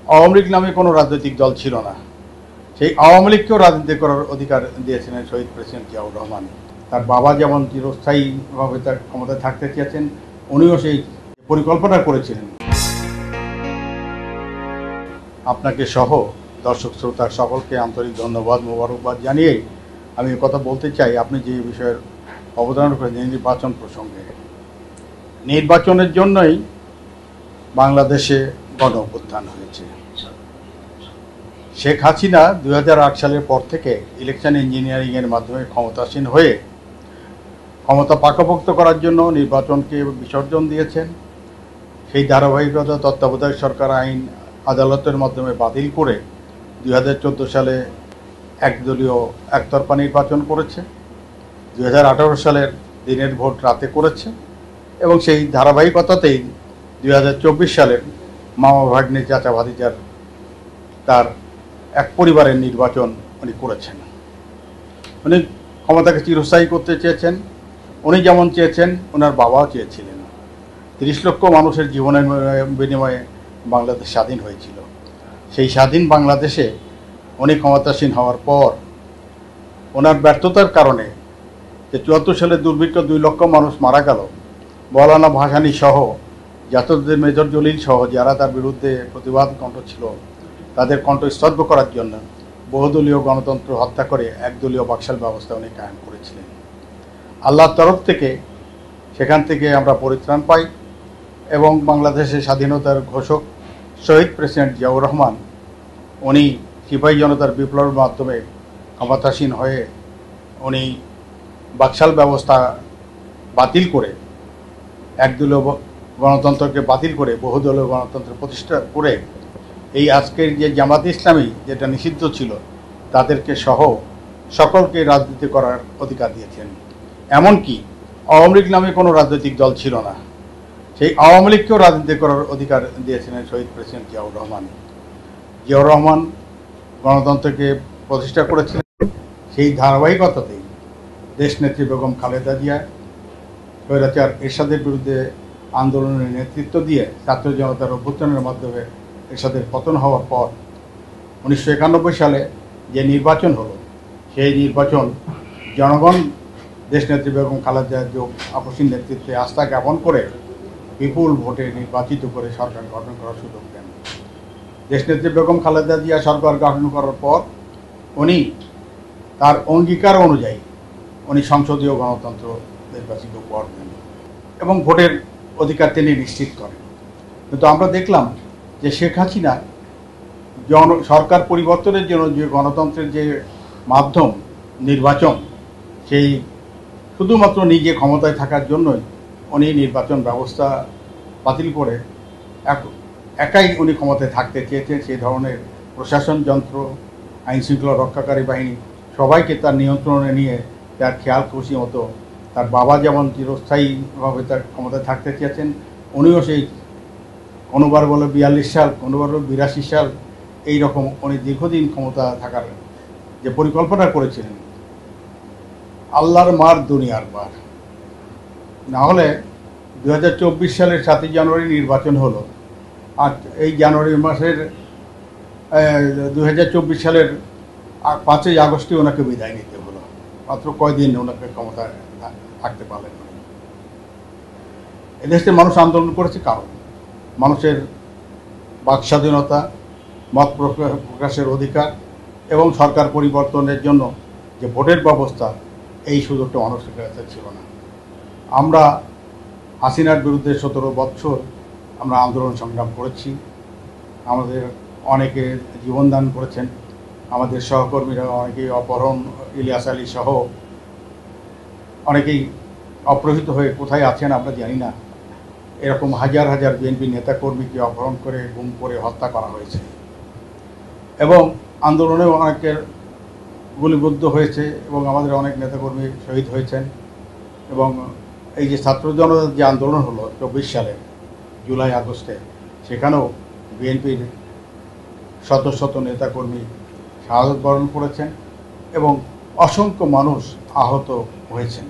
আওয়ামী লীগ নামে কোনো রাজনৈতিক দল ছিল না। সেই আওয়ামী লীগকেও রাজনীতি করার অধিকার দিয়েছিলেন শহীদ প্রেসিডেন্ট জিয়াউর রহমান। তার বাবা যেমন চিরস্থায়ীভাবে তার ক্ষমতায় থাকতে চেয়েছেন, উনিও সেই পরিকল্পনা করেছিলেন। আপনাকে সহ দর্শক শ্রোতা সকলকে আন্তরিক ধন্যবাদ, মোবারকবাদ জানিয়ে আমি কথা বলতে চাই, আপনি যে বিষয়ের অবদান করেছেন নির্বাচন প্রসঙ্গে। নির্বাচনের জন্যই বাংলাদেশে গণ অভ্যুত্থান হয়েছে। শেখ হাসিনা 2008 সালের পর থেকে ইলেকশন ইঞ্জিনিয়ারিংয়ের মাধ্যমে ক্ষমতাসীন হয়ে ক্ষমতা পাকাপোক্ত করার জন্য নির্বাচনকে বিসর্জন দিয়েছেন। সেই ধারাবাহিকতা তত্ত্বাবধায়ক সরকার আইন আদালতের মাধ্যমে বাতিল করে 2014 সালে একদলীয় একতরফা নির্বাচন করেছে। 2018 সালের দিনের ভোট রাতে করেছে এবং সেই ধারাবাহিকতাতেই 2024 সালের মামা ভাগ্নে চাচা ভাতিজার তার এক পরিবারের নির্বাচন উনি করেছেন। উনি ক্ষমতাকে চিরস্থায়ী করতে চেয়েছেন। উনি যেমন চেয়েছেন, ওনার বাবাও চেয়েছিলেন। 30 লক্ষ মানুষের জীবনের বিনিময়ে বাংলাদেশ স্বাধীন হয়েছিল। সেই স্বাধীন বাংলাদেশে উনি ক্ষমতাসীন হওয়ার পর ওনার ব্যর্থতার কারণে যে 74 সালে দুর্ভিক্ষ 2 লক্ষ মানুষ মারা গেল, মওলানা ভাসানী সহ জাতীয় মেজর জলিল সহ যারা তার বিরুদ্ধে প্রতিবাদ কণ্ঠ ছিল, তাদের কণ্ঠ স্তব্ধ করার জন্য বহুদলীয় গণতন্ত্র হত্যা করে একদলীয় বাকশাল ব্যবস্থা উনি কায়েম করেছিলেন। আল্লাহর তরফ থেকে সেখান থেকে আমরা পরিত্রাণ পাই এবং বাংলাদেশের স্বাধীনতার ঘোষক শহীদ প্রেসিডেন্ট জিয়াউর রহমান উনি সিপাহী জনতার বিপ্লবের মাধ্যমে ক্ষমতাসীন হয়ে উনি বাকশাল ব্যবস্থা বাতিল করে একদলীয় গণতন্ত্রকে বাতিল করে বহুদলীয় গণতন্ত্র প্রতিষ্ঠা করে এই আজকের যে জামাত ইসলামী যেটা নিষিদ্ধ ছিল তাদেরকে সহ সকলকে রাজনীতি করার অধিকার দিয়েছেন। এমনকি আওয়ামী লীগ নামে কোনো রাজনৈতিক দল ছিল না। সেই আওয়ামী লীগকেও রাজনীতি করার অধিকার দিয়েছিলেন শহীদ প্রেসিডেন্ট জিয়াউর রহমান। জিয়াউর রহমান গণতন্ত্রকে প্রতিষ্ঠা করেছিলেন। সেই ধারাবাহিকতাতেই দেশনেত্রী বেগম খালেদা জিয়া স্বৈরাচার এরশাদের বিরুদ্ধে আন্দোলনের নেতৃত্ব দিয়ে ছাত্র জনতার অভ্যুত্থানের মাধ্যমে এরশাদের পতন হওয়ার পর 1991 সালে যে নির্বাচন হলো, সেই নির্বাচন জনগণ দেশনেত্রী বেগম খালেদা জিয়ার আপসীন নেতৃত্বে আস্থা জ্ঞাপন করে বিপুল ভোটে নির্বাচিত করে সরকার গঠন করার সুযোগ দেন। দেশনেত্রী বেগম খালেদা জিয়া সরকার গঠন করার পর উনি তার অঙ্গীকার অনুযায়ী উনি সংসদীয় গণতন্ত্র নির্বাচিত উপহার দেন এবং ভোটের অধিকার তিনি নিশ্চিত করেন। কিন্তু আমরা দেখলাম যে শেখ হাসিনা সরকার পরিবর্তনের জন্য যে গণতন্ত্রের যে মাধ্যম নির্বাচন, সেই শুধুমাত্র নিজে ক্ষমতায় থাকার জন্যই উনি নির্বাচন ব্যবস্থা বাতিল করে একাই উনি ক্ষমতায় থাকতে চেয়েছেন। সেই ধরনের প্রশাসন যন্ত্র, আইনশৃঙ্খলা রক্ষাকারী বাহিনী সবাইকে তার নিয়ন্ত্রণে নিয়ে তার খেয়াল খুশি মতো তার বাবা যেমন চিরস্থায়ীভাবে তার ক্ষমতায় থাকতে চেয়েছেন, উনিও সেই কোনোবার বলে 42 সাল, কোনোবার 82 সাল, এইরকম উনি দীর্ঘদিন ক্ষমতা থাকার যে পরিকল্পনা করেছিলেন। আল্লাহর মার দুনিয়ার মার। না হলে 2024 সালের 7 জানুয়ারি নির্বাচন হলো, আর এই জানুয়ারি মাসের 2024 সালের 5ই আগস্টে ওনাকে বিদায় নিতে হলো। মাত্র কয়দিন ওনাকে ক্ষমতায় থাকতে পারলেন। এদেশের মানুষ আন্দোলন করেছে কারণ মানুষের বাক স্বাধীনতা, মত প্রকাশের অধিকার এবং সরকার পরিবর্তনের জন্য যে ভোটের ব্যবস্থা, এই সুযোগটা মানুষের কাছে ছিল না। আমরা হাসিনার বিরুদ্ধে 17 বছর আমরা আন্দোলন সংগ্রাম করেছি। আমাদের অনেকে জীবনদান করেছেন, আমাদের সহকর্মীরা অনেকেই অপহরণ, ইলিয়াস আলী সহ অনেকেই অপহৃত হয়ে কোথায় আছেন আমরা জানি না। এরকম হাজার হাজার বিএনপি নেতাকর্মীকে অপহরণ করে গুম করে হত্যা করা হয়েছে এবং আন্দোলনেও অনেকের গুলিবিদ্ধ হয়েছে এবং আমাদের অনেক নেতাকর্মী শহীদ হয়েছেন। এবং এই যে ছাত্র জনতার যে আন্দোলন হলো 24 সালে জুলাই আগস্টে, সেখানেও বিএনপির শত শত নেতাকর্মী শাহাদত বরণ করেছেন এবং অসংখ্য মানুষ আহত হয়েছেন।